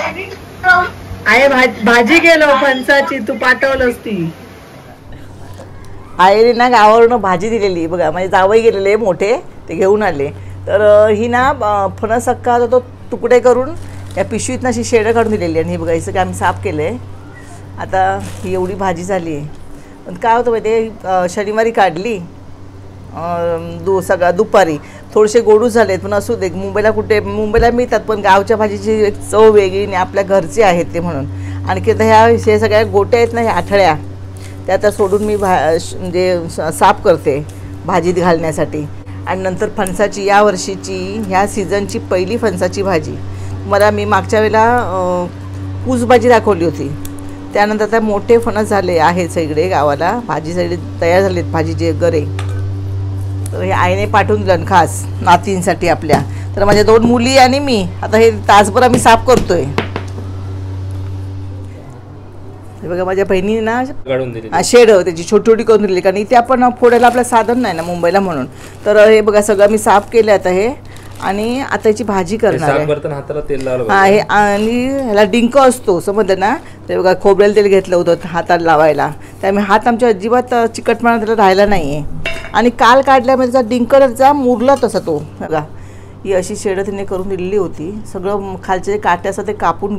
आहे भाजी गेलो फणसाची, तू पाठवलंस ती. आईने ना गावावरून भाजी दिलेली बघा, म्हणजे जावई गेलेले मोठे ते घेऊन आले. तर ही ना फणस अख्खा तो तुकडे करून या पिशवीत ना अशी शेडं काढून दिलेली. आणि हे बघा असं काय आम्ही साफ केलं आहे. आता ही एवढी भाजी झाली आहे. पण काय होतं माहिती, शनिवारी काढली सगळं दुपारी, थोडेसे गोडूस झालेत. पण असू दे, मुंबईला मिळतात, पण गावच्या भाजीची एक चव वेगळी आणि आपल्या घरचे आहेत ते म्हणून. आणखी आता ह्या सगळ्या गोट्या आहेत ना, ह्या आठळ्या, त्या आता सोडून मी म्हणजे साफ करते भाजीत घालण्यासाठी. आणि नंतर फणसाची या वर्षीची ह्या सीझनची पहिली फणसाची भाजी मला मी मागच्या वेळेला कूस भाजी दाखवली होती. त्यानंतर आता मोठे फणस झाले आहेत सगळे गावाला, भाजी सगळे तयार झालेत भाजीचे गरे. तर हे आईने पाठवून दिलं खास नातींसाठी आपल्या. तर माझ्या 2 मुली आणि मी आता हे तासभर आम्ही साफ करतोय. हे बघा माझ्या बहिणीने ना शेड त्याची छोटी छोटी करून दिली, कारण इथे आपण फोडायला आपलं साधन नाही ना मुंबईला म्हणून. तर हे बघा सगळं मी साफ केलं आता हे. आणि आता याची भाजी करणार आहे. आणि ह्याला डिंक असतो समजलं ना. ते बघा खोबरेल तेल घेतलं होतं हाताला लावायला, त्यामुळे हात आमच्या अजिबात चिकटपणा त्याला राहिला नाही आहे. आणि काल काढल्यामध्ये त्याचा डिंकरचा मुरला तसा तो बघा. ही अशी शेडं तिने करून दिलेली होती. सगळं खालचे काटे असं ते कापून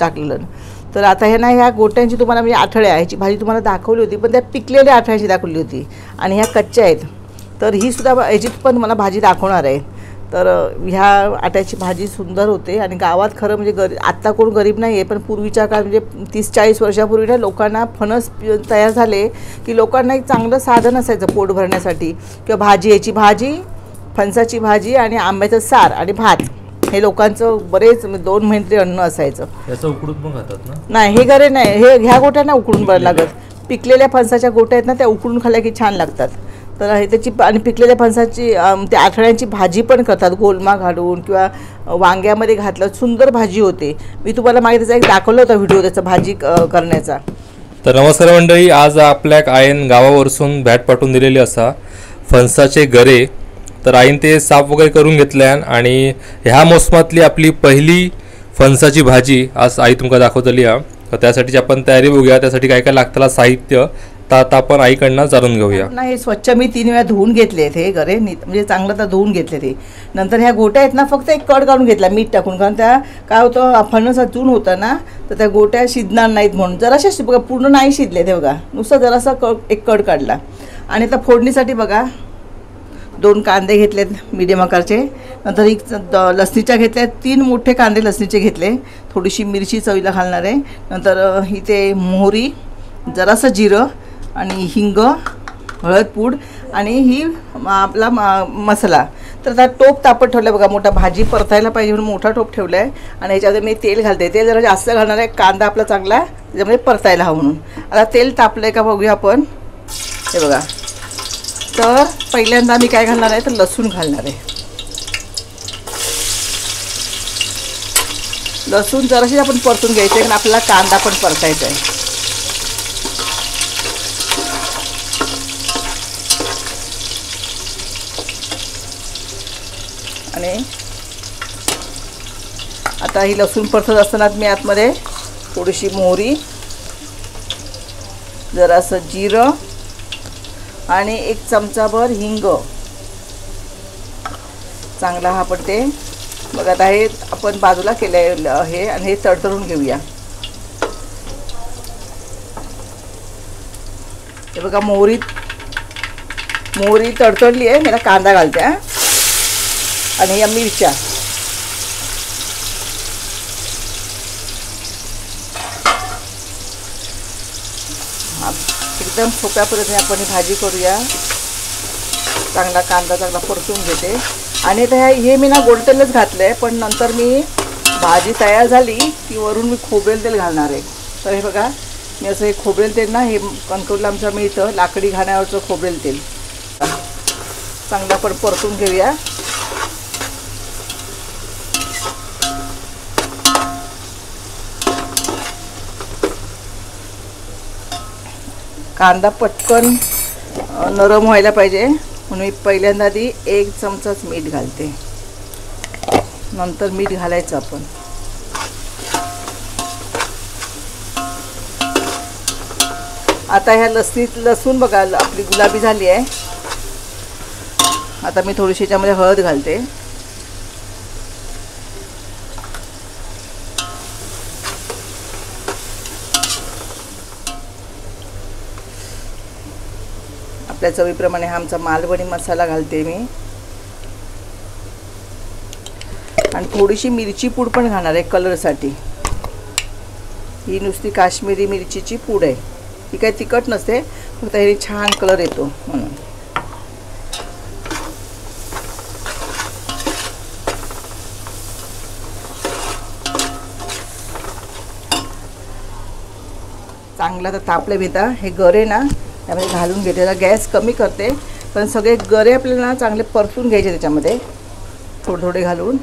टाकलेलं. तर आता हे ना ह्या गोट्यांची तुम्हाला म्हणजे आठळ्या ह्याची भाजी तुम्हाला दाखवली होती, पण त्या पिकलेल्या आठळ्याची दाखवली होती. आणि ह्या कच्च्या आहेत. तर ही सुद्धा ह्याची पण मला भाजी दाखवणार आहे. तर ह्या आट्याची भाजी सुंदर होते. आणि गावात खरं म्हणजे आत्ता कोण गरीब नाही आहे, पण पूर्वीच्या काळात म्हणजे 30-40 वर्षापूर्वी ना लोकांना फणस तयार झाले की लोकांना एक चांगलं साधन असायचं पोट भरण्यासाठी. किंवा याची भाजी, फणसाची भाजी आणि आंब्याचं सार आणि भात, हे लोकांचं बरेच 2 महिने अन्न असायचं. याचं उकडून पण खातात ना? नाही, हे गरे नाही, हे ह्या गोट्या ना उकडून बरं लागत. पिकलेल्या फणसाच्या गोट्या आहेत ना, त्या उकडून खाल्ल्या की छान लागतात. तर हे त्याची आणि पिकलेल्या फणसाची त्या आठवड्यांची भाजी पण करतात गोलमा घालून किंवा वांग्यामध्ये घातलं, सुंदर भाजी होते. मी तुम्हाला मागे त्याचा एक दाखवला होता व्हिडिओ त्याचा भाजी करण्याचा. तर नमस्कार मंडळी, आज आपल्या आईन गावावरसून बॅट पाठवून दिलेली असा फणसाचे गरे. तर आईन ते साफ वगैरे करून घेतल्या आणि ह्या मोसमातली आपली पहिली फणसाची भाजी आज आई तुमका दाखवतली आहे. तर त्यासाठीची आपण तयारी बघूया. त्यासाठी काय काय लागतं साहित्य तर आता आपण आईकडनं जाणून घेऊया. नाही, स्वच्छ मी 3 वेळा धुवून घेतले हे गरे, म्हणजे चांगलं तर धुवून घेतले ते. नंतर ह्या गोट्या आहेत ना, फक्त एक कड काढून घेतला मीठ टाकून, कारण त्या काय होतं फणस चून होता ना, तर त्या गोट्या शिजणार नाहीत म्हणून जराशा बघा पूर्ण नाही शिजले ते बघा, नुसतं जरासा एक कड काढला. आणि आता फोडणीसाठी बघा 2 कांदे घेतलेत मीडियम आकारचे. नंतर एक लसणीच्या घेतल्या, 3 मोठे कांदे लसणीचे घेतले. थोडीशी मिरची चवीला घालणार आहे. नंतर इथे मोहरी, जरासं जिरं आणि हिंग, हळदपूड आणि ही आपला मसाला. तर त्या टोप तापत ठेवला बघा, मोठा भाजी परतायला पाहिजे म्हणून मोठा टोप ठेवला आहे. आणि ह्याच्यामध्ये मी तेल घालते. तेल जरा जास्त घालणार आहे, कांदा आपला चांगला त्याच्यामध्ये परतायला हवं म्हणून. आता तेल तापलं आहे का बघूया आपण. हे बघा, तर पहिल्यांदा मी काय घालणार आहे तर लसूण घालणार आहे. लसूण जराशी आपण परतून घ्यायचं आहे, कारण आपल्याला कांदा पण परतायचा आहे. आणि आता ही लसूण परतत असताना मी आतमध्ये थोडीशी मोहरी, जरासं जिरं आणि 1 चमचाभर हिंग चांगला हा पण ते बघा. आता हे आपण बाजूला केलं आहे आणि हे तडतडून घेऊया. हे बघा मोहरी तडतडली आहे. मला कांदा घालते आणि या मिरच्या. एकदम सोप्या पद्धतीने आपण ही भाजी करूया. चांगला कांदा चांगला परतून घेते. आणि आता हे मी ना गोडतेलच घातलं आहे, पण नंतर मी भाजी तयार झाली की वरून मी खोबरेल तेल घालणार आहे. तर हे बघा मी असं हे खोबरेल तेल ना, हे कणकवलीला आमच्या मिळतं लाकडी घाण्यावरचं खोबरेल तेल. चांगला पण परतून घेऊया. कांदा पटकन नरम व्हायला पाहिजे म्हणून मी पहिल्यांदा आधी 1 चमचाच मीठ घालते. नंतर मीठ घालायचं आपण. आता ह्या लसूण बघा आपली गुलाबी झाली आहे. आता मी थोडीशी याच्यामध्ये हळद घालते. आपल्या चवीप्रमाणे हा आमचा मालवणी मसाला घालते मी. आणि थोडीशी मिरची पूड पण घालणार आहे कलरसाठी. ही नुसती काश्मीरी मिरचीची पूड आहे. ही काही तिखट नसते, फक्त ह्याने छान कलर येतो म्हणून. चांगला तर तापले भेटा हे गरे ना त्यामध्ये घालून घेते. त्याला गॅस कमी करते, पण सगळे गरे आपल्याला ना चांगले परतून घ्यायचे त्याच्यामध्ये थोडे थोडे घालून.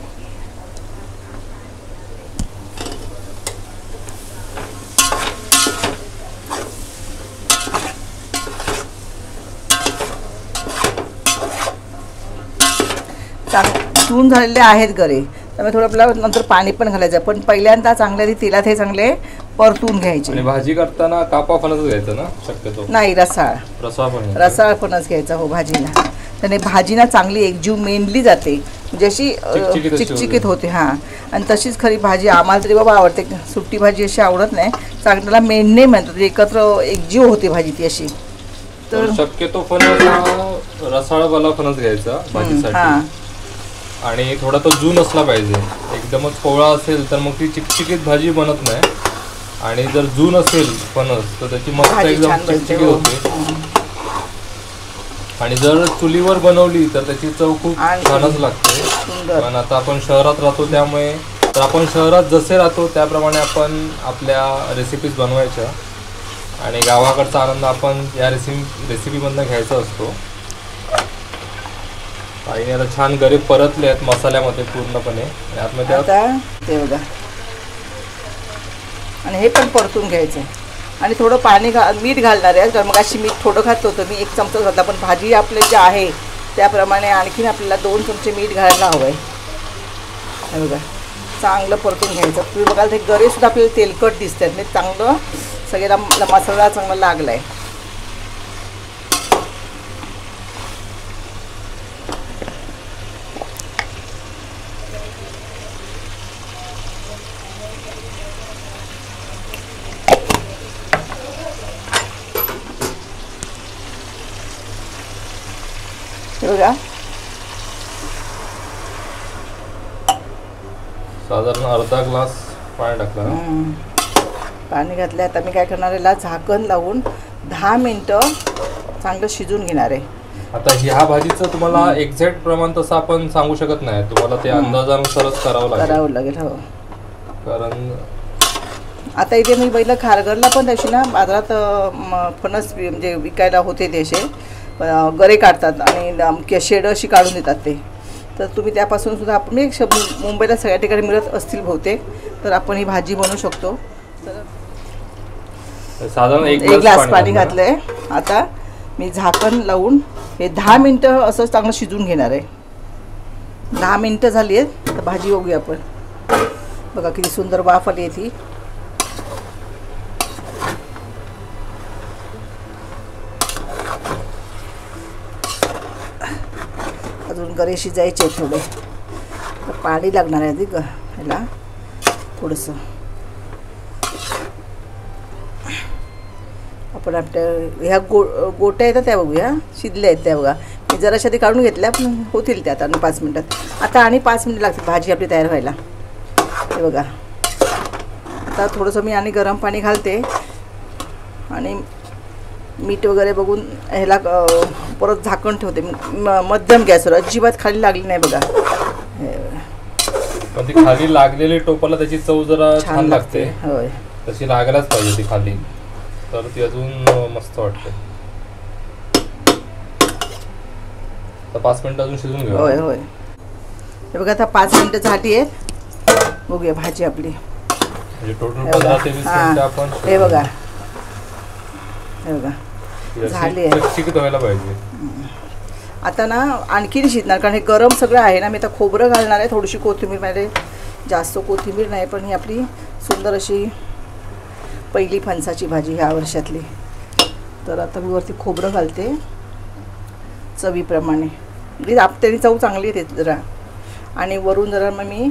धुवून झालेले आहेत गरे, त्यामुळे थोडं आपल्याला नंतर पाणी पण घालायचं. पण पहिल्यांदा चांगले तेलात हे चांगले परतून घ्यायचे. आणि भाजी करताना कापा फणस घ्यायचं ना शक्यतो? नाही, रसाळ फणस घ्यायचा हो भाजीला. त्याने भाजी ना चांगली एकजीव मेनली जाते, म्हणजे अशी चिकचिकीत होते. हां, आणि तशीच खरी भाजी आम्हाला तरी बाबा आवडते. सुट्टी भाजी अशी आवडत नाही, चांगल्याला मेनने म्हणतात, एकत्र एकजीव होते भाजी ती अशी. तर शक्यतो फणस रसाळवाला फणस घ्यायचा भाजीसाठी. आणि थोडा तो जून असला पाहिजे. एकदमच कोवळा असेल तर मग ती चिकचिकीत भाजी बनत नाही. आणि जर जून असेल फणस तर त्याची मस्त एकदम चिकचिकीत होते. आणि जर चुलीवर बनवली तर त्याची चव खूप छानच लागते. पण आता आपण शहरात राहतो, त्यामुळे तर आपण शहरात जसे राहतो त्याप्रमाणे आपण आपल्या रेसिपीज बनवायच्या. आणि गावाकडचा आनंद आपण या रेसिपीमधनं घ्यायचा असतो. आईने आता छान गरे परतले आहेत मसाल्यामध्ये पूर्णपणे. आता ते बघा, आणि हे पण परतून घ्यायचं. आणि थोडं मीठ घालणार आहे, कारण मग अशी मीठ थोडं घातलं होतं मी, 1 चमचा घातला. पण भाजी आपले जे आहे त्याप्रमाणे आणखीन आपल्याला 2 चमचे मीठ घालायला हवं आहे. हे बघा, चांगलं परतून घ्यायचं. तुम्ही बघाल ते गरेसुद्धा आपल्याला तेलकट दिसत आहेत. म्हणजे चांगलं सगळ्याला मसाला चांगला लागला आहे. बघा, साधारण अर्धा ग्लास पाणी टाकलं. पाणी घातलं. आता मी काय करणार आहे, झाकण लावून 10 मिनिटं चांगलं शिजून घेणार आहे. आता ह्या भाजीचं तुम्हाला एक्झॅक्ट प्रमाण तसं आपण सांगू शकत नाही, तुम्हाला ते अंदाजानुसारच करावं लागेल. हो, कारण आता इथे मी पहिलं खारघरला पण तशी ना बाजारात फणस म्हणजे विकायला होते ते असे गरे काढतात आणि शेड अशी काढून देतात ते. तर तुम्ही त्यापासून सुद्धा आपण मुंबईला सगळ्या ठिकाणी मिळत असतील बहुतेक, तर आपण ही भाजी बनवू शकतो. तर साधारण 1 ग्लास पाणी घातलंय. आता मी झाकण लावून हे 10 मिनिटं असं चांगलं शिजून घेणार आहे. 10 मिनिटं झाली आहेत. तर भाजी बघूया आपण. बघा किती सुंदर वाफ आली आहे ती. अजून गरे शिजायचे थोडे, तर पाणी लागणार आहे ग ह्याला थोडंसं. आपण आपल्या ह्या गोट्या आहेत त्या बघूया, शिजल्या आहेत त्या बघा. मी जराशा ते काढून घेतल्या, पण होतील त्या आता 5 मिनिटात. आता आणि 5 मिनिटं लागतील भाजी आपली तयार व्हायला. हे बघा, आता थोडंसं मी आणि गरम पाणी घालते आणि मीठ वगैरे बघून ह्याला परत झाकण ठेवते मध्यम गॅसवर. अजिबात खाली लागली नाही बघा. पण ती खाली लागलेली टोपाला त्याची चव जरा छान लागते. होय, तशी लागायलाच पाहिजे ती खाली, तर ती अजून मस्त वाटते. तर 5 मिनिटं अजून शिजून घेऊ. होय होय. हे बघा, आता 5 मिनिटं झाली आहेत. बघूया भाजी आपली. म्हणजे टोटल 15 ते 20 मिनिटं आपण. हे बघा, हे बघा झाले चिकचिकीत व्हायला पाहिजे. आता ना आणखीन शिजणार, कारण हे गरम सगळं आहे ना. मी आता खोबरं घालणार आहे, थोडीशी कोथिंबीर, मध्ये जास्त कोथिंबीर नाही, पण ही आपली सुंदर अशी पहिली फणसाची भाजी ह्या वर्षातली. तर आता मी वरती खोबरं घालते चवीप्रमाणे, म्हणजे त्याने चव चांगली येते जरा. आणि वरून जरा मग मी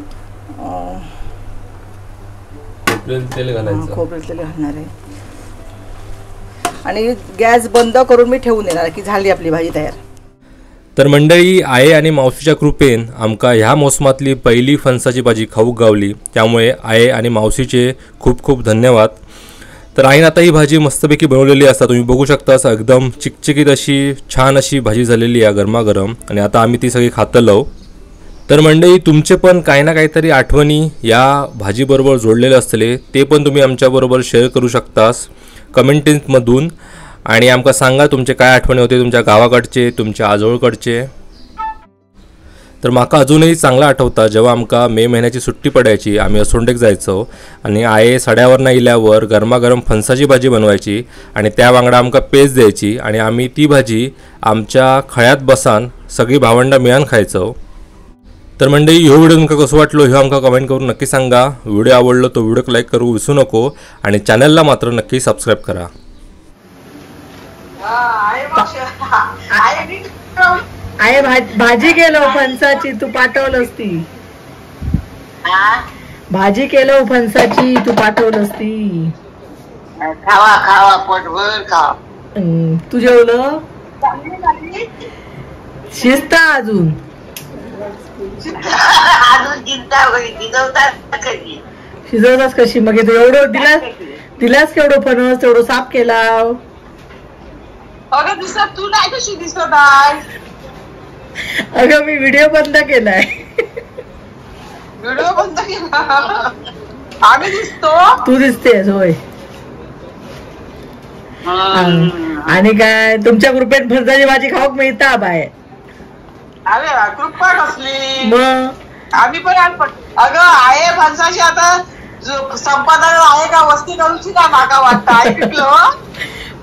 तेल घालायचं, खोबरेल तेल घालणार आहे. आणि गॅस बंद करून मी ठेवून देणार की झाली आपली भाजी तयार. तर मंडळी, आये आणि मावशीच्या कृपेन आमका ह्या मोसमातली पहिली फणसाची भाजी खाऊक गावली. त्यामुळे आये आणि मावशीचे खूप खूप धन्यवाद. तर आईन आता ही भाजी मस्तपैकी बनवलेली असता, तुम्ही बघू शकता. एकदम चिकचिकीत अशी छान अशी भाजी झालेली आहे गरमागरम. आणि आता आम्ही ती सगळी खातलो. तर मंडळी, तुमचे पण काही ना काहीतरी आठवणी या भाजीबरोबर जोडलेले असले ते पण तुम्ही आमच्याबरोबर शेअर करू शकतास कमेंटमधून. आणि आमका सांगा तुमचे काय आठवणी होते तुमच्या गावाकडचे, तुमच्या आजोळकडचे. तर माका अजूनही चांगला आठवता जेव्हा आमका मे महिन्याची सुट्टी पडायची, आम्ही असोंडेक जायचो आणि आये सड्यावरनं इल्यावर गरमागरम फणसाची भाजी बनवायची आणि त्या वांगडा आमका पेज द्यायची आणि आम्ही ती भाजी आमच्या खळ्यात बसान सगळी भावंडा मिळून खायचो. तर मंडळी, ह्यो व्हिडिओ तुमका कसं वाटलो ह्यो आमका कमेंट करून नक्की सांगा. व्हिडिओ आवडलो तो व्हिडिओ लाईक करू विसरू नको आणि चॅनलला मात्र नक्की सबस्क्राईब करा. आहे भाजी केलो फणसाची, तू पाठवलंस ती भाजी केलो फणसाची, तू पाठवलंस ती. खावा खावा पोटभर खावा. तू जेवलं? शिजता अजून अजून चिंता शिजवतात कधी? शिजवतास कशी? मग तू एवढं दिलास केवढं फणस तेवढं साफ केला. अगं दिसत तू नाही कशी दिसत आहे? अगं मी व्हिडिओ बंद केलाय. व्हिडिओ बंद केला? आम्ही दिसतो? तू दिसतेस होय. आणि काय तुमच्या कृपेत फणसाची भाजी खाऊक मिळता बाय? अरे कृपा कसली? मग आम्ही पण अगं आहे फणसाची आता संपादन आहे का वस्ती करूची का माका वाटतं ऐकलं.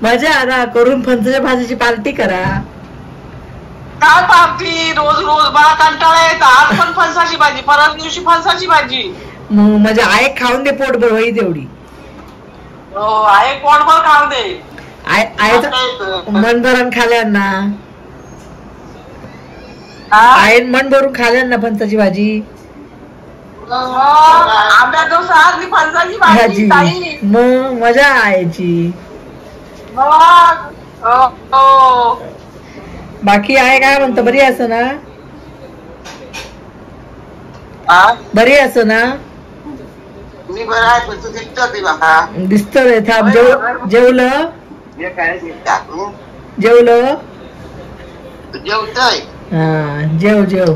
मजा आला करून फणसाच्या भाजीची पार्टी करा. काय पार्टी? रोज रोज मला कंटाळा येत. आज पण फणसाची भाजी, परत दिवशी फणसाची भाजी. मग म्हणजे आहे खाऊन दे पोटभर होई तेवढी. हो आहे पोटभर खाऊ दे. आहे मन भरून खाल्यांना, आहे मन भरून खाल्यांना फणसाची भाजी. आंब्याचं साग फणसाची भाजी. मग मजा यायची. बाकी आहे काय म्हणतो? बरी असं ना? बरी असं ना? मी बरं आहे पण तू दिसतोय. थांब जेवलं जेवलं जेवतोय. हा जेव जेव.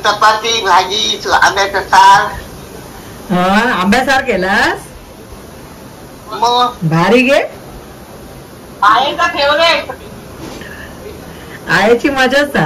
चपाती भाजी आंब्याचा सार. हा आंब्यासार केलास? मग भारी गे. आहे का फेवरेट? आईची मजाच.